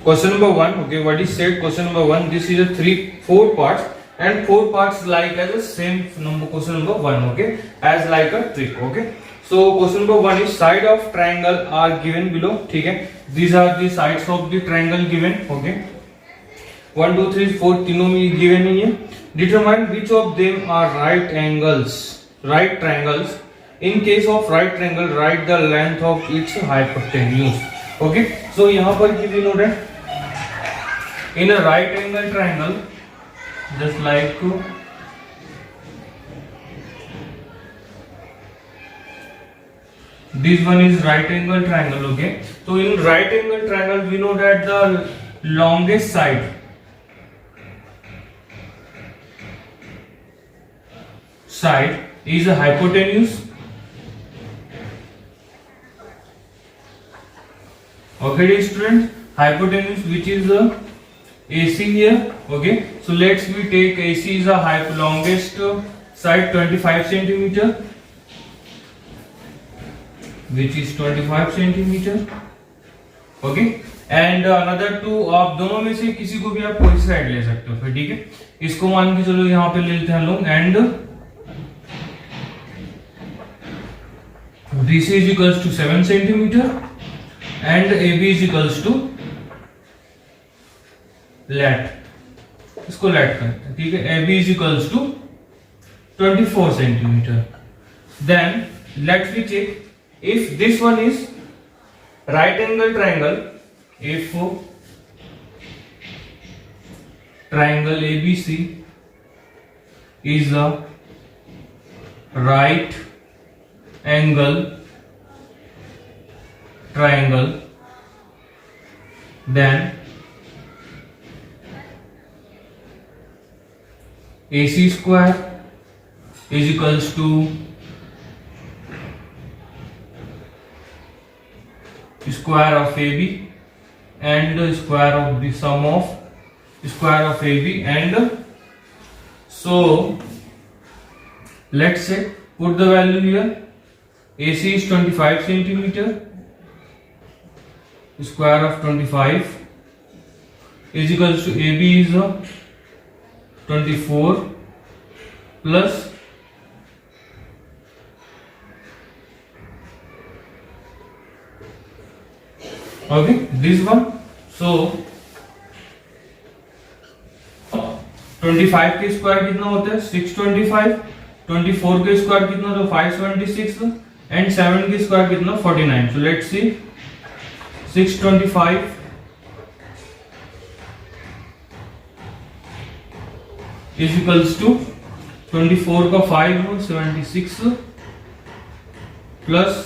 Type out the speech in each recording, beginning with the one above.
Question number 1. Okay, what is said? Question number 1. This is a 4 parts, and 4 parts like as a same number. Question number 1. Okay, as like a trick. Okay. So question number 1 is side of triangle are given below. ठीक है. These are the sides of the triangle given. Okay. 1, 2, 3, 4 तीनों में given नहीं है. Determine which of them are right angles. Right triangles. In case of right triangle, write the length of its hypotenuse. Okay. So यहाँ पर क्या note है? In a right angle triangle, just like this one is right angle triangle. Okay. So in right angle triangle, we know that the longest side is a hypotenuse. Okay, dear student, hypotenuse which is a AC here. Okay, so let's we take AC is a longest side 25 centimeter, which is 25 centimeter. Okay, and another two, आप दोनों में से किसी को भी आप कोई side ले सकते हो. फिर ठीक है, इसको मान के चलो यहाँ पे ले लेते हैं लोग, and BC is equals to 7 centimeter and AB is equals to lat. इसको lat करते हैं. ठीक है, AB is equals to 24 centimeter. Then let's we check if this one is right angle triangle. If triangle ABC is a right angle triangle, then AC square is equals to square of AB and square of the sum of square of AB, and so let's say put the value here. AC is 25 centimeter, square of 25 is equals to AB is 24 plus okay this one. So 25 के square कितना होता है 625, 24 के square कितना होता है 576 and 7 के square कितना 49. So let's see 625 is equals to 24 का 5 76 plus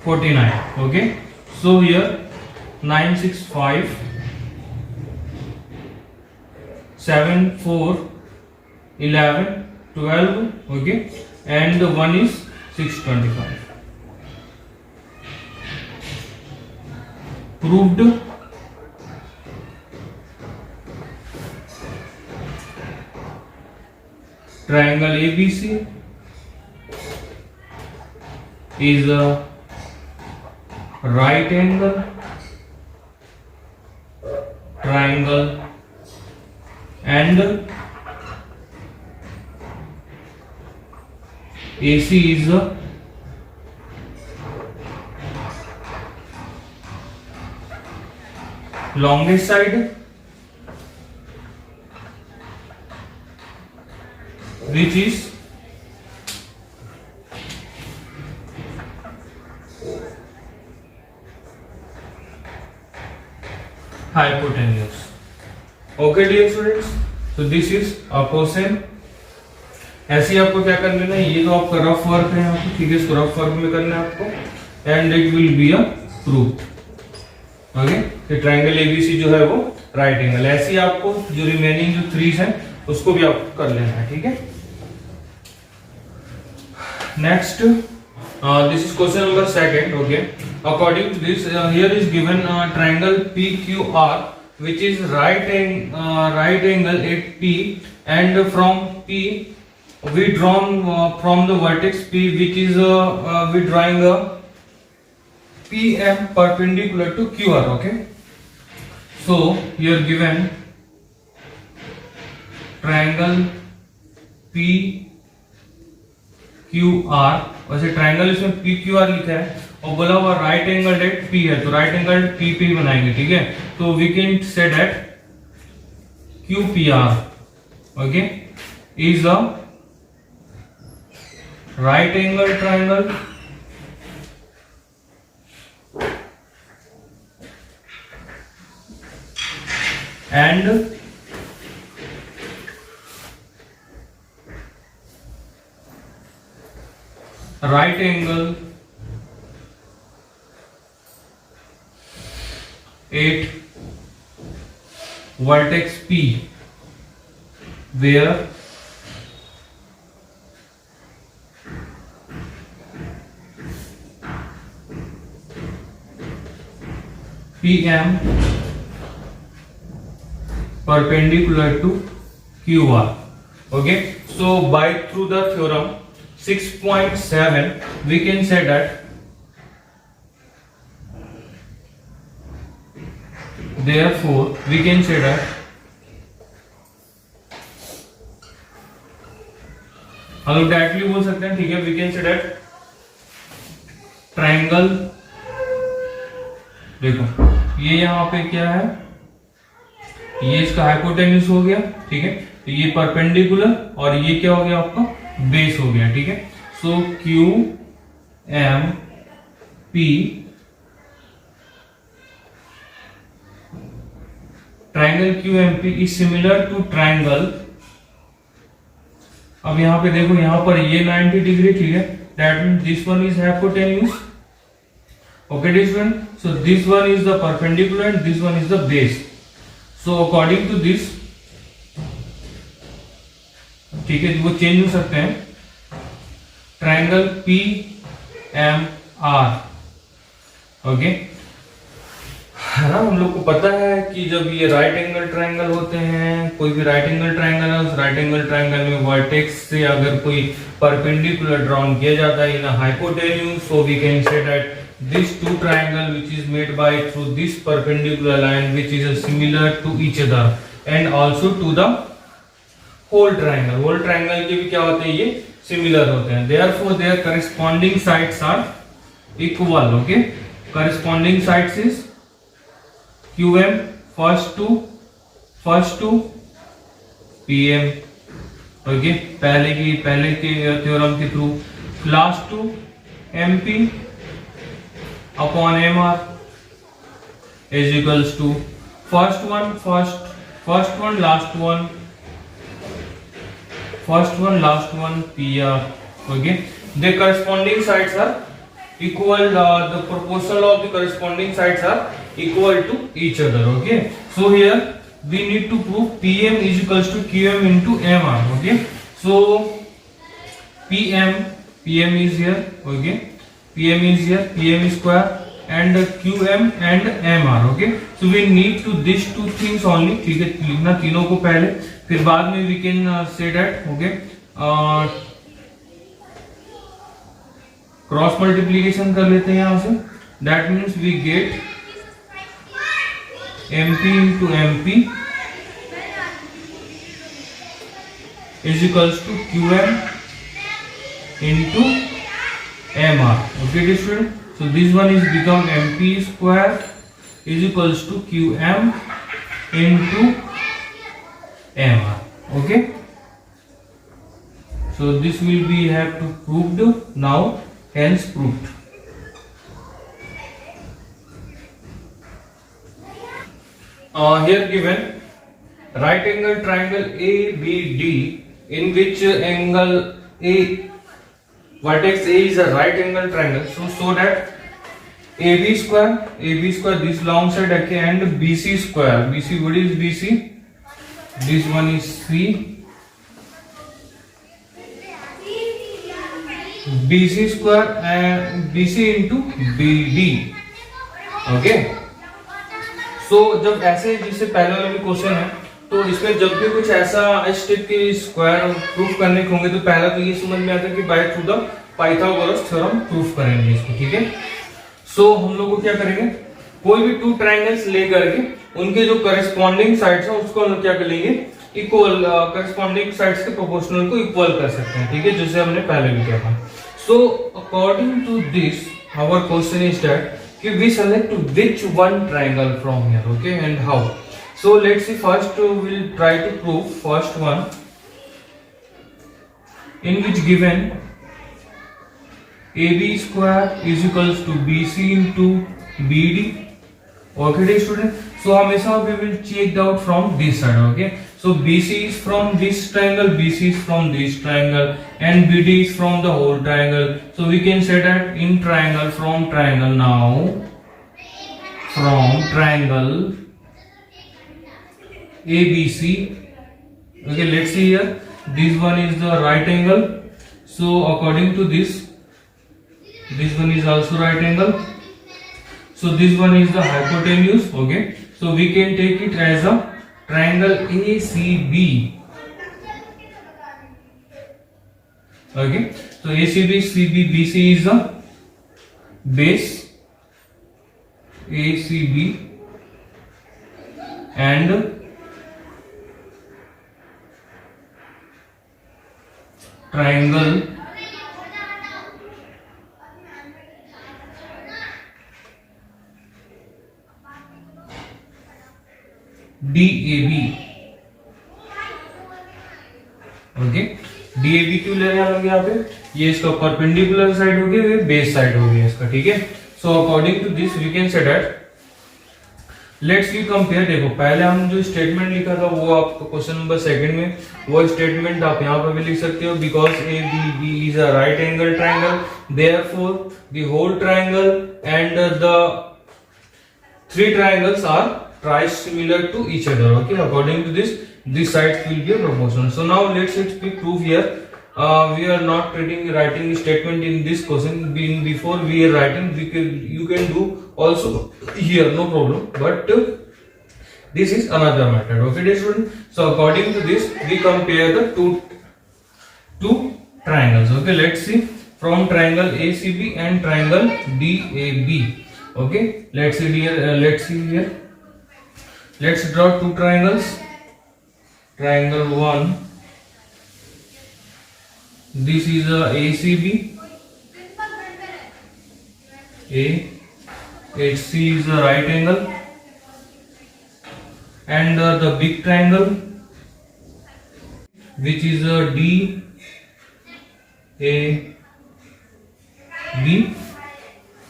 49. Okay, so here 965 7 4 11 12. Okay, and the one is 625. Proved. Triangle ABC is a right angle triangle and AC is a longest side which is hypotenuse. Okay dear students, so this is a question. ऐसे ही आपको क्या करना है, ये तो आपका rough work है आपको, ठीक है, इसको रफ वर्क में करना है आपको, and it will be a proof. Okay, तो ट्रायंगल एबीसी जो है वो राइट एंगल. ऐसे ही आपको जो रिमेनिंग जो 3 हैं उसको भी आपको कर लेना है. ठीक है, next this is question number 2. Okay, according to this here is given triangle PQR which is right angle at P, and from P we drawn from the vertex P which is we drawing a PM perpendicular to QR. Okay, so here given triangle PQR, वैसे triangle इसमें PQR लिखा है और बोला हुआ right angle eight P है, तो right angle P पे ही बनाएंगे, ठीक है। तो we can say that QPR, okay, is a right angle triangle and right angle at vertex P, where PM perpendicular to QR. Okay, so by through the theorem 6.7 we can say that therefore we can say that हम लोग directly बोल सकते हैं, ठीक है। We can say that triangle, देखो ये यहाँ पे क्या है, ये इसका हाइपोटेन्यूज हो गया, ठीक है। तो ये परपेंडिकुलर और ये क्या हो गया आपका बेस हो गया, ठीक है। So QMP triangle QMP is similar to triangle, अब यहां पे देखो यहां पर ये 90 डिग्री, ठीक है। That means this one is hypotenuse, okay student. So this one is the perpendicular and this one is the base. So according to this, ठीक है, वो चेंज हो सकते हैं। ट्राइंगल PMR, ओके, है ना। हम लोग को पता है कि जब ये राइट एंगल ट्राइंगल होते हैं, कोई भी राइट एंगल ट्राइंगल है, उस राइट एंगल ट्राइंगल में वर्टेक्स से अगर कोई परपेंडिकुलर ड्रॉन किया जाता है in hypotenuse, so we can say that this two triangle which is made by through this perpendicular line which is similar to each other and also to the whole triangle के भी क्या होते हैं, ये similar होते हैं। therefore their corresponding sides are equal, okay। corresponding sides is QM first to PM, okay, पहले के थ्योरम के through, last to MP upon MR is equals to first one last one PR, okay। The corresponding sides are equal, the proportional of the corresponding sides are equal to each other, okay। So here we need to prove PM is equals to QM into MR, okay। So PM is here, okay, PM is here, PM square and QM and MR, okay। So we need to these two things only, ठीक है, लिखना तीनों को पहले, फिर बाद में we can say that, okay, cross multiplication कर लेते हैं यहाँ से। that means we get MP into MP is equals to QM into MR, okay student। so this one is become MP square is equals to QM into MR, okay। so this will be have to proved now, hence proved। here given right angle triangle ABD in which angle A vertex A is a right angle triangle, so that AB square this long side, okay, and BC square, BC, what is BC, this one is C, BC square and BC into BD, okay। so जब ऐसे जिससे पहले वाला भी question है, तो इसमें जब भी कुछ ऐसा इस टाइप के स्क्वायर प्रूफ करने के होंगे, तो पहला तो ये समझ में आता है कि by through the Pythagoras theorem proof करेंगे इसको, ठीक है। सो हम लोग को क्या करेंगे, कोई भी टू ट्राइंगल्स लेकर के उनके जो करस्पॉन्डिंग साइड्स है उसको हम लोग क्या कर लेंगे, इक्वल करस्पॉन्डिंग साइड्स के प्रोपोर्शनल को इक्वल कर सकते हैं, ठीक है, जैसे हमने पहले भी किया था। So according to this our question is that कि we select which one triangle from here, okay, and how. So let's see, first we'll try to prove first one, in which given AB square is equals to BC into BD. Okay dear student, so हमेशा we will check out from this side, okay, so BC is from this triangle, BC is from this triangle, and BD is from the whole triangle. So we can say that in triangle, from triangle, now from triangle ABC, okay, let's see here, this one is the right angle, so according to this one is also right angle, so this one is the hypotenuse, okay, so we can take it as a triangle ACB, okay, so ACB, CB, BC is the base, ACB, and triangle DAB, okay, DAB क्यों ले रहे हैं हम लोग यहाँ पे, ये इसका परपेंडिकुलर साइड हो गया, ये बेस साइड हो गया इसका, ठीक है। So according to this we can say that, let's we compare, देखो पहले हम जो स्टेटमेंट लिखा था वो आपको क्वेश्चन नंबर सेकंड में, वो स्टेटमेंट आप यहाँ पर भी लिख सकते हो, because ABB is a right angle triangle, therefore the whole triangle and the three triangles are trisimilar to each other, okay, according to this, these sides will be proportional. So now let's prove here. We are not writing statement in this question, being before we are writing, you can do also here, no problem, but this is another method, okay dear student. So according to this we compare the two triangles, okay, let's see, from triangle ACB and triangle DAB, okay, let's see here, let's draw two triangles, triangle 1, this is a ACB, HC is a right angle, and the big triangle which is a DAB,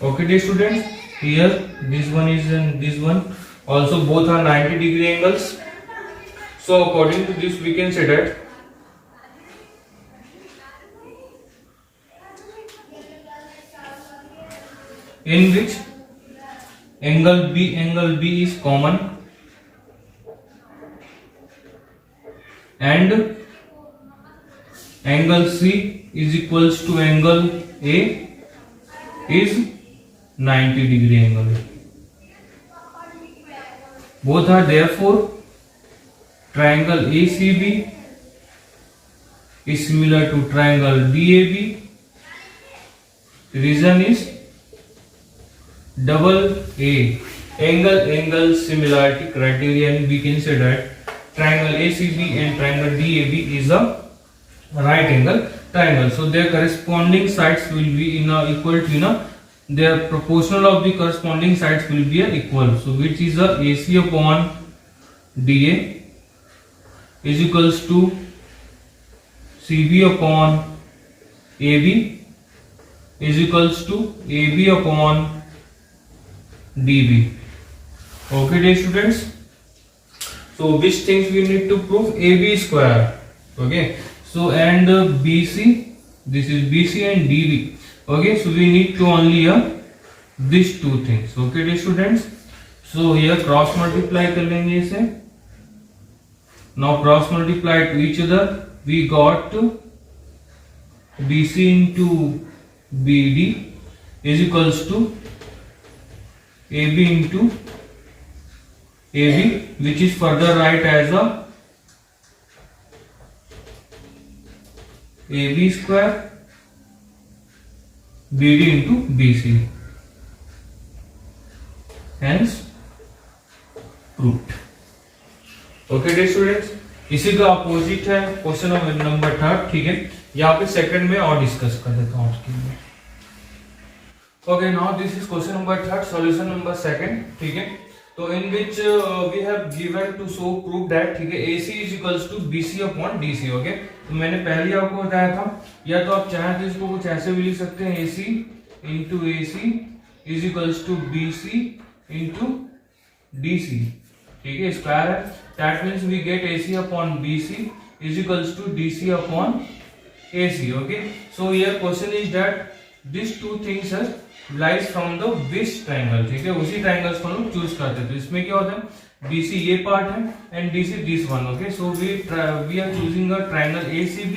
okay dear students, here this one is and this one also, both are 90-degree angles. So according to this we can say that in which angle B is common and angle C is equals to angle A is 90-degree angle. Both are therefore triangle ACB is similar to triangle DAB. Reason is double A, angle similarity criterion. We can say that triangle ACB and triangle DAB is a right angle triangle, so their corresponding sides will be equal to their proportional of the corresponding sides will be equal, so which is a AC upon DA is equals to CB upon AB is equals to AB upon DB, okay dear students. So which things we need to prove, AB square, okay, so and BC, this is BC and DB, okay, so we need to only these two things, okay dear students. So here cross multiply कर लेंगे इसे, now cross multiply to each other, we got BC into BD is equals to AB into AB, which is further write as a AB square BD into BC, hence proved. Okay day students, इसी का opposite है question number 3, ठीक है। यहाँ पे second में और discuss कर देता हूँ उसके लिए। Okay, now this is question number 3, solution number 2, ठीक है। तो in which we have given to show prove that, ठीक है, AC is equals to BC upon DC। Okay, तो मैंने पहले ही आपको बताया था, या तो आप चाहें तो इसको कुछ ऐसे भी लिख सकते हैं, AC into AC is equals to BC into DC, ठीक है, स्क्वायर है। That means we get AC upon BC is equals to DC upon AC। Okay, so here question is that this two things are lies from the which triangle, ठीक है, उसी triangles को हम लोग choose करते हैं। तो इसमें क्या होता है, BC ये पार्ट है and DC this one. Okay, so we are choosing a triangle ACB,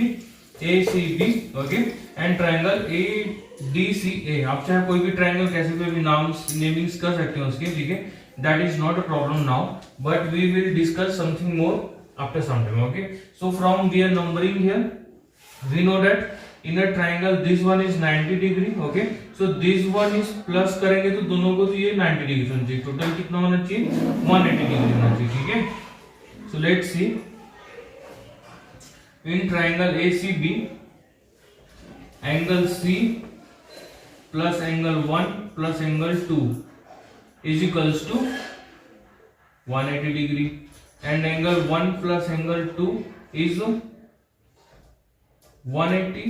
okay, and triangle ADCA। आप चाहे कोई भी ट्राइंगल कैसे पे भी नेमिंग्स कर सकते हैं उसके, ठीक है, that is not a problem now, but we will discuss something more after some time. Okay, so from we are numbering here, we know that in a triangle this one is 90 degree। okay, so this one is plus करेंगे तो दोनों को तो ये 90 degree होना चाहिए, total कितना होना चाहिए, 180 डिग्री होना चाहिए, ठीक है। so let's see, in triangle ACB angle C plus angle 1 plus angle 2 is equals to 180 degree, and angle 1 plus angle 2 is 180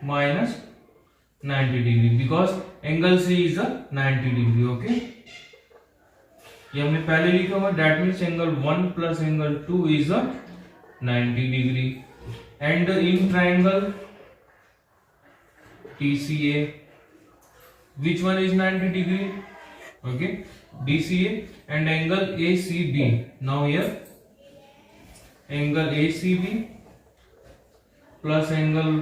minus 90 degree, because angle C is a 90 degree। okay, ये हमने पहले लिखा हुआ, that means angle 1 plus angle 2 is a 90 degree, and in triangle TCA which one is 90 degree, okay, DCA, and angle ACB, now here angle ACB plus angle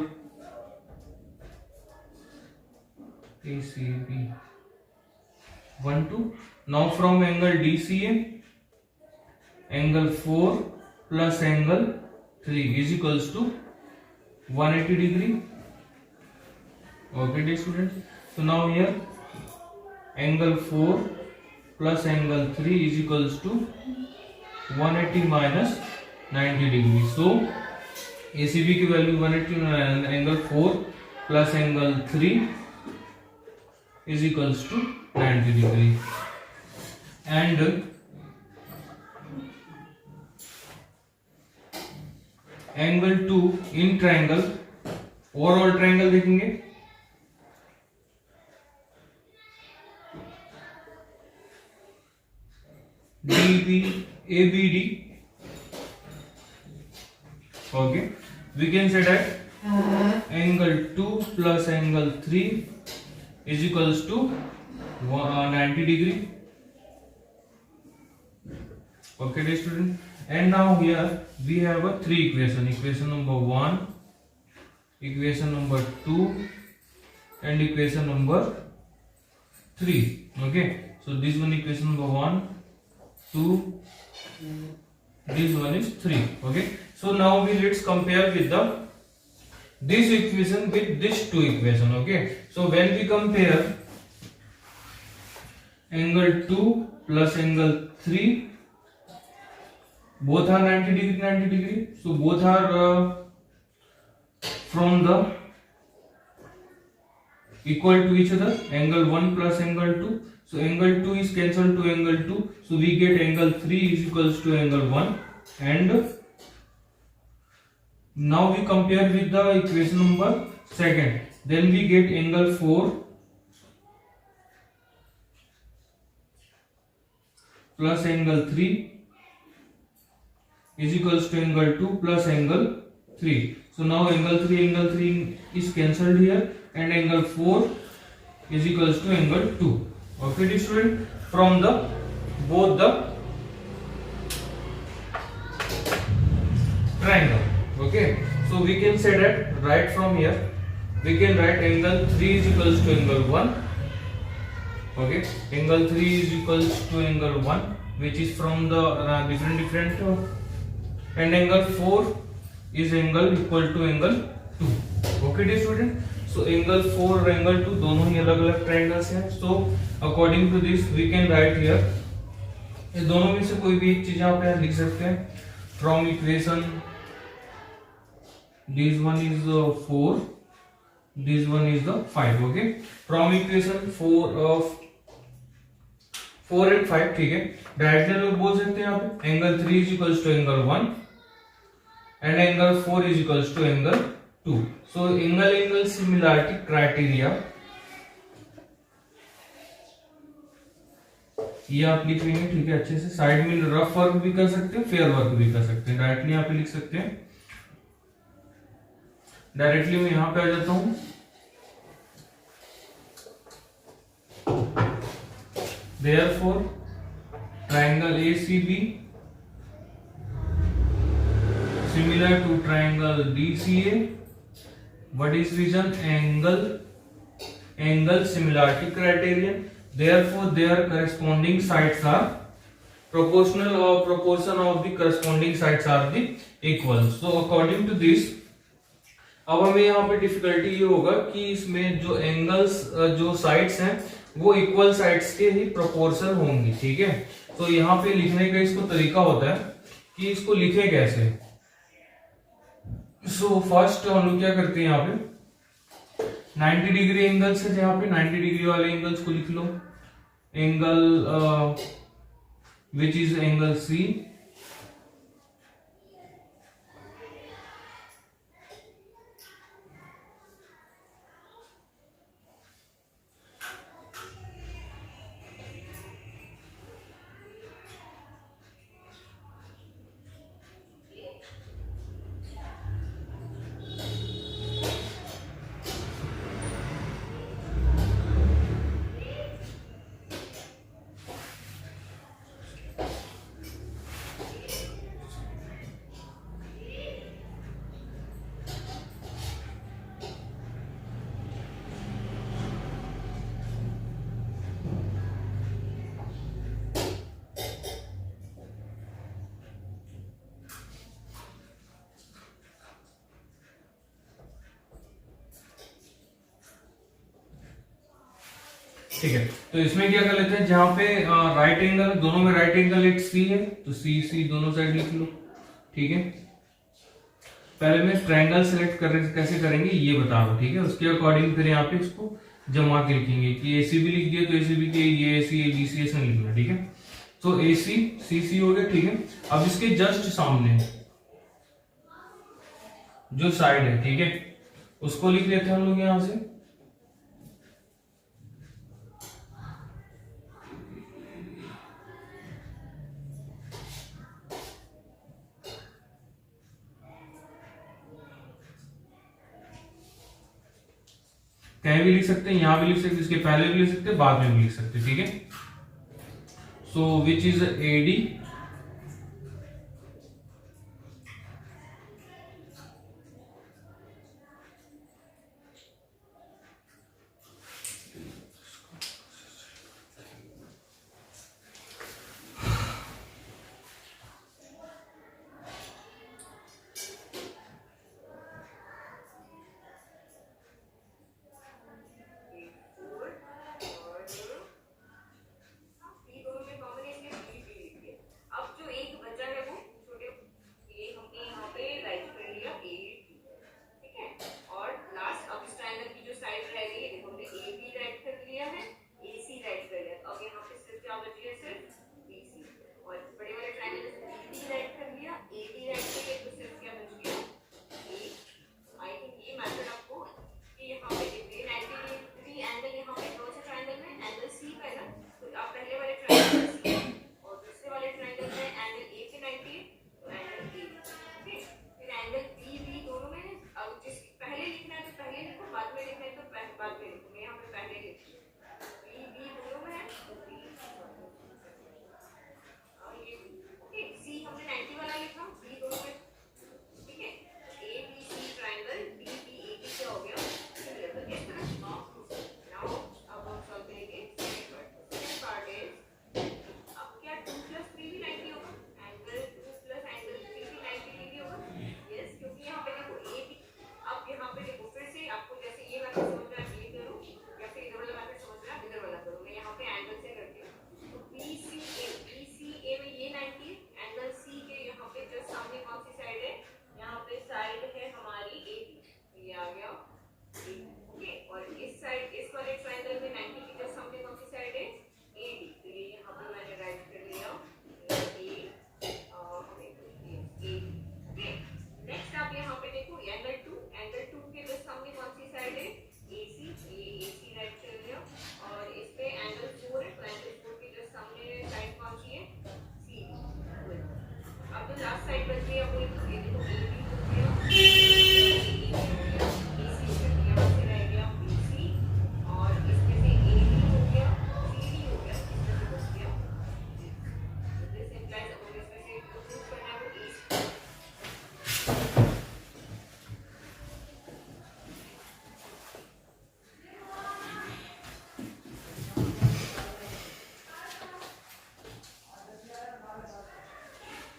ACB 1 2, now from angle DCA angle 4 plus angle 3 is equals to 180 degree। okay dear students, so now here angle 4 plus angle 3 is equals to 180 minus 90 degree, so ACB की value 180, angle 4 plus angle 3 is equals to 90 degree, and angle 2 in triangle, overall triangle देखेंगे, ABD, okay, we can say that angle 2 plus angle 3 is equals to 90 degree। okay dear student, and now here we have a 3 equation, equation number 1, equation number 2, and equation number 3। okay, so this one equation number 1 2, this one is 3। okay, so now let's compare with this equation with this two equation। okay, so when we compare angle 2 plus angle 3, both are 90 degree, so both are from the equal to each other, angle 1 plus angle 2, so angle 2 is cancelled to angle 2, so we get angle 3 is equals to angle 1, and now we compare with the equation number 2, then we get angle 4 plus angle 3 is equals to angle 2 plus angle 3, so now angle 3 is cancelled here, and angle 4 is equals to angle 2। okay dear student, from the both the triangle, okay, so we can say that right from here we can write angle 3 is equals to angle 1, okay, angle 3 is equals to angle 1, which is from the different and angle 4 is angle equal to angle 2। okay dear student, so angle 4 और angle 2 दोनों ही अलग अलग triangles हैं, so according to this we can write here, ये दोनों में से कोई भी एक चीज आप यहाँ लिख सकते हैं. From equation this one is 4, this one is the 5. Okay, from equation 4 and 5. ठीक है, डायरेक्टली हम लोग बोल सकते हैं यहाँ पे angle 3 is equals to angle 1 and angle 4 is equals to angle 2. So angle similarity criteria ये आप लिख लेंगे. ठीक है, अच्छे से. साइड में रफ वर्क भी कर सकते हैं, फेयर वर्क भी कर सकते हैं. डायरेक्टली यहाँ पे लिख सकते हैं. डायरेक्टली मैं यहां पे आ जाता हूं. Therefore, triangle ACB similar to triangle DCA. What is reason? Angle similarity criterion. Therefore, their corresponding sides are proportional, or proportion of the corresponding sides are the equal. So, according to this, अब हमें यहाँ पे difficulty ये होगा कि इसमें जो angles, जो साइड्स हैं वो इक्वल साइड्स के ही प्रोपोर्शन होंगी. ठीक है, तो यहाँ पे लिखने का इसको तरीका होता है कि इसको लिखें कैसे. सो फर्स्ट हम लोग क्या करते हैं, यहाँ पे 90 डिग्री एंगल्स है, यहाँ पे 90 डिग्री वाले एंगल्स को लिख लो. Angle which is angle C, ठीक है. तो इसमें क्या कर लेते हैं, जहां पे राइट एंगल, दोनों में राइट एंगल एक सी है, तो सी सी दोनों साइड लिख लो. ठीक है, पहले मैं ट्रायंगल सेलेक्ट कैसे करेंगे ये बता रहा हूं. ठीक है, उसके अकॉर्डिंग फिर यहाँ पे इसको जमा के लिखेंगे कि एसी भी लिख दिया तो एसी भी के ये एसी बीसी ऐसा लिखना. ठीक है, तो एसी सी सी हो गया. ठीक है, अब इसके जस्ट सामने जो साइड है, ठीक है, उसको लिख लेते हैं हम लोग यहां से. कहीं भी लिख सकते हैं, यहां भी लिख सकते हैं, इसके पहले भी लिख सकते हैं, बाद में भी लिख सकते हैं. ठीक है, so which is AD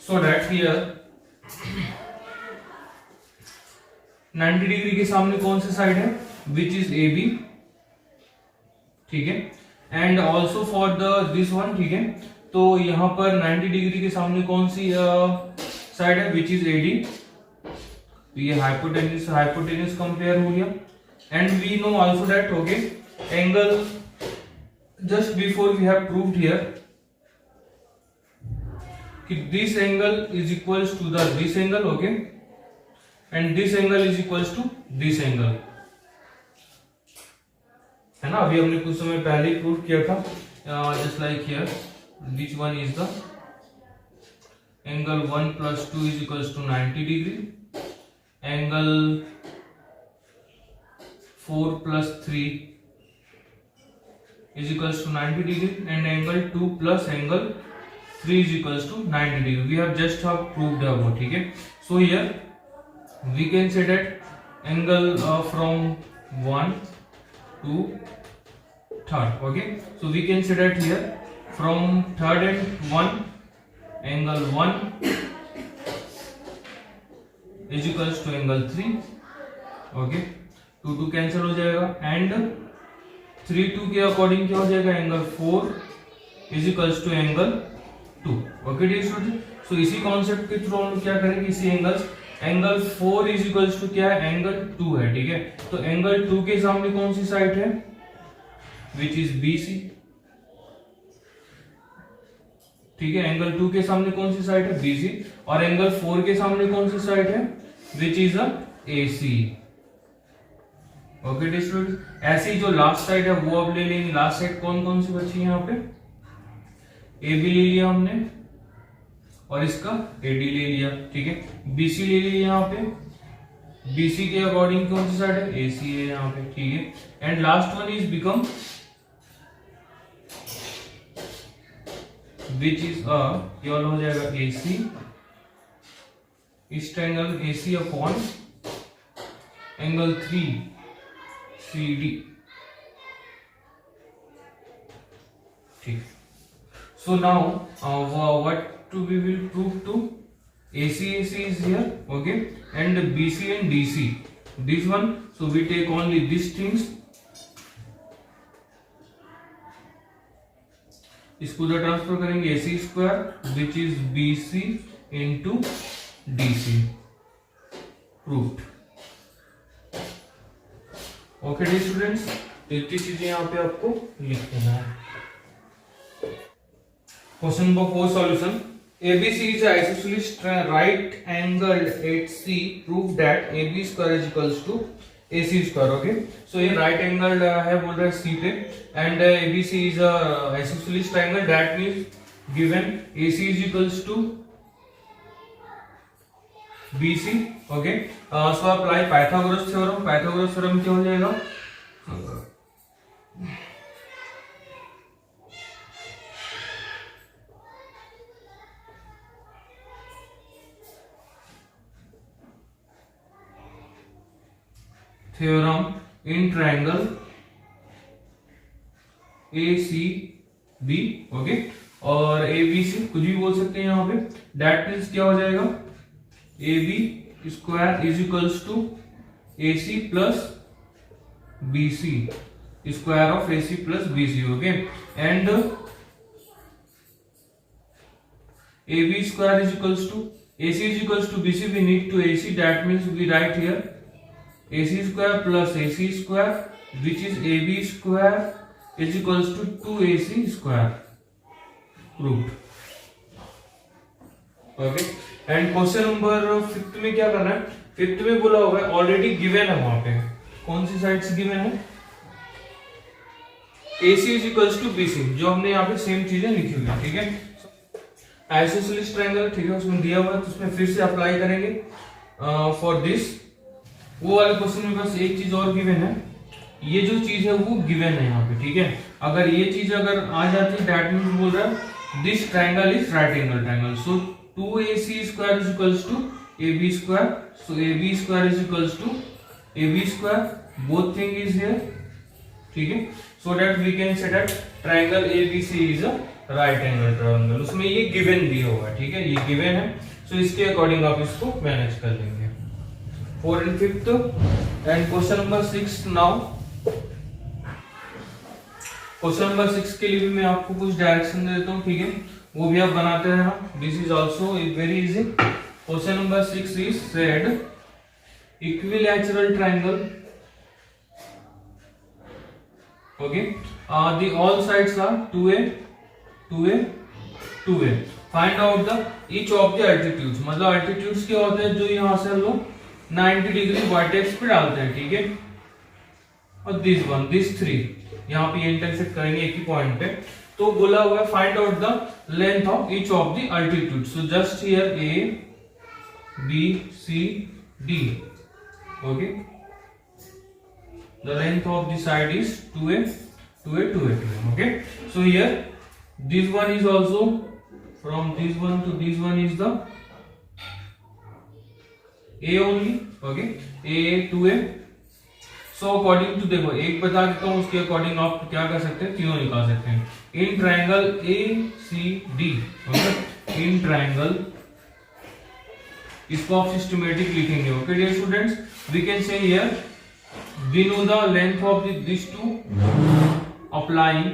so that here 90 degree के सामने कौन सी साइड है, विच इज ए बी, ठीक है, and also for the this one, ठीक है, तो यहां पर 90 डिग्री के सामने कौन सी साइड है, विच इज ए डी, तो ये हाइपोटेन्यूज हाइपोटेन्यूज कंपेयर हो गया, and we know also that, okay, angle just before we have proved here कि this angle is equals to the this angle, okay, and this angle is equals to this angle, है ना, अभी हमने कुछ समय पहले ही प्रूव किया था, just like here which one is the angle 1 + 2 is equals to 90 degree, angle 4 + 3 is equals to 90 degree, and angle 2 plus angle 3 is equals to 90 degree. We have just proved above, ठीक है. So here we can say that angle from 1 to 3rd, okay. So we can say that here from 3rd and 1 angle 1 is equals to angle 3, okay. 2 2 cancel हो जाएगा, and 3 2 के according क्या हो जाएगा, angle 4 is equals to angle 2, okay dear student. So इसी concept के through हम क्या करेंगे, इसी एंगल 4 इज इक्वल्स टू क्या है, एंगल 2 है, ठीक है. तो एंगल 2 के सामने कौन सी साइड है, विच इज BC, ठीक है. एंगल 2 के सामने कौन सी साइड है, BC, और एंगल 4 के सामने कौन सी साइड है, which is AC, okay dear student. ऐसी जो लास्ट साइड है वो अब ले लेंगे. लास्ट साइड कौन कौन सी बची है, यहाँ पे AB ले लिया हमने, और इसका AD ले लिया, ठीक है. BC ले लिया, यहाँ पे BC के अकॉर्डिंग कौन सी साइड है, AC है यहाँ पे, ठीक है. And last one is become which is केवल हो जाएगा AC, इस triangle AC upon angle 3CD, ठीक. So now what we will prove to AC is here, okay, and BC and DC this one. So we take only these things, इसको उधर transfer करेंगे, AC² which is BC into DC, proved. Okay D students, इतनी चीजें यहाँ पे आपको लिख देना है. Question number 4 solution. ABC is isosceles right angled at C. Prove that AB² is equals to AC², okay. So ये राइट एंगल है बोल रहा है C पे, and ABC is a isosceles triangle, that means given AC is equals to BC, okay. So apply Pythagoras theorem. Pythagoras theorem क्या हो जाएगा, theorem in triangle ACB, okay, और ABC कुछ भी बोल सकते हैं यहाँ पे. दैट मीन्स क्या हो जाएगा, AB² is equals to AC plus BC, square of AC plus BC, okay. And AB² is equals to AC is equals to BC, we need to AC, that means we write here AC² plus AC² which is AB² is equals to 2AC², proved, okay. And question number 5 में क्या करना है, 5 में बोला होगा already given है, वहां पे कौन सी साइड्स गिवन है, AC is equals to BC, जो हमने यहाँ पे सेम चीजें लिखी हुई है, ठीक है. आइसोसेलेस ट्रायंगल, ठीक है, उसमें दिया हुआ है, तो उसमें फिर से अप्लाई करेंगे फॉर दिस. वो वाले क्वेश्चन में बस एक चीज और गिवन है, ये जो चीज है वो गिवन है यहाँ पे, ठीक है. अगर ये चीज अगर आ जाती है, दैट मींस बोल रहा है this triangle is right angle triangle. So 2AC² is equals to AB², so AB² is equals to AB², both thing is here, ठीक है. So that we can say that triangle ABC is a right angle triangle, उसमें ये given दिया हुआ है, ठीक है, ये गिवन है, सो इसके अकॉर्डिंग आप इसको मैनेज कर लेंगे। 4 and 5th and question number 6 now. Question number 6 के लिए भी मैं आपको कुछ डायरेक्शन देता हूँ, ठीक है, वो भी आप बनाते रहना। This is also very easy. Question number 6 is said equilateral triangle, okay, the all sides are 2a 2a 2a, find out the each of the altitudes, मतलब अल्टीट्यूड्स क्या होते हैं, जो यहाँ से हम लोग 90 डिग्री वर्टेक्स पे डालते हैं, ठीक है, और दिस 3 यहाँ पे इंटरसेक्ट करेंगे एक ही पॉइंट पे, तो बोला हुआ है find out the length of each of the altitude, so just here a b c d, okay, the length of the side is 2a 2a 2a 2a, okay, so here this one is also from this one to this one is the a only, okay, a 2a, so according to, देखो एक बता देता हूँ, उसके according आप क्या कर सकते हैं, तीनों निकाल सकते हैं। In triangle A C D, in triangle, इसको आप सिस्टमेटिक लिखेंगे, okay dear students, we can say here we know the length of these two, applying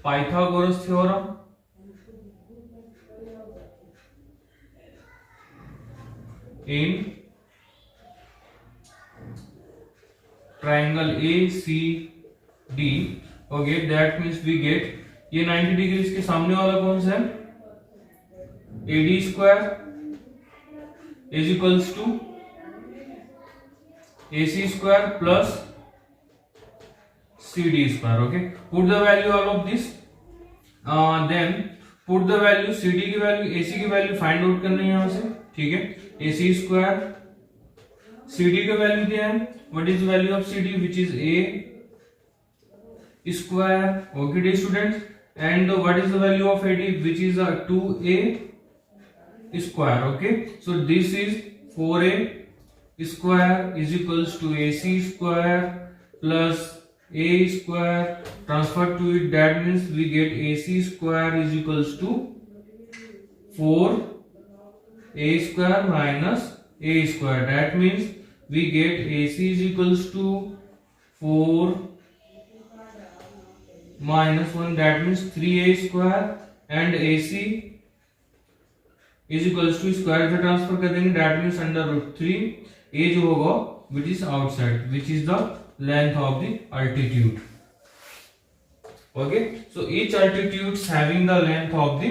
Pythagoras theorem, in triangle ACD, okay, that means we get, ये 90 degree के सामने वाला कौन सा है, AD square is equals to AC square plus CD square, okay, put the value all of this, then put the value CD की value, AC की value find out करनी है यहाँ से, ठीक है, AC square, CD का वैल्यू दिया है, what is the value of CD, which is A square, okay dear students, and what is the value of AD, which is 2A square, okay, so this is 4a square is equals to AC square plus a square, transfer to it, that means we get AC square is equals to 4a square minus a square, that means we get AC is equals to 4 minus 1, that means 3a square, and AC is equals to square से transfer कर देंगे, that means under root 3, a जो होगा which is outside, which is the length of the altitude, okay, so each altitudes having the length of the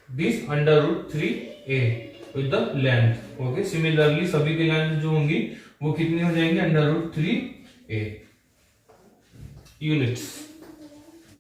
this under root 3a with the length, okay, similarly सभी की length जो होंगी वो कितनी हो जाएंगे, अंडर रूट 3a यूनिट्स।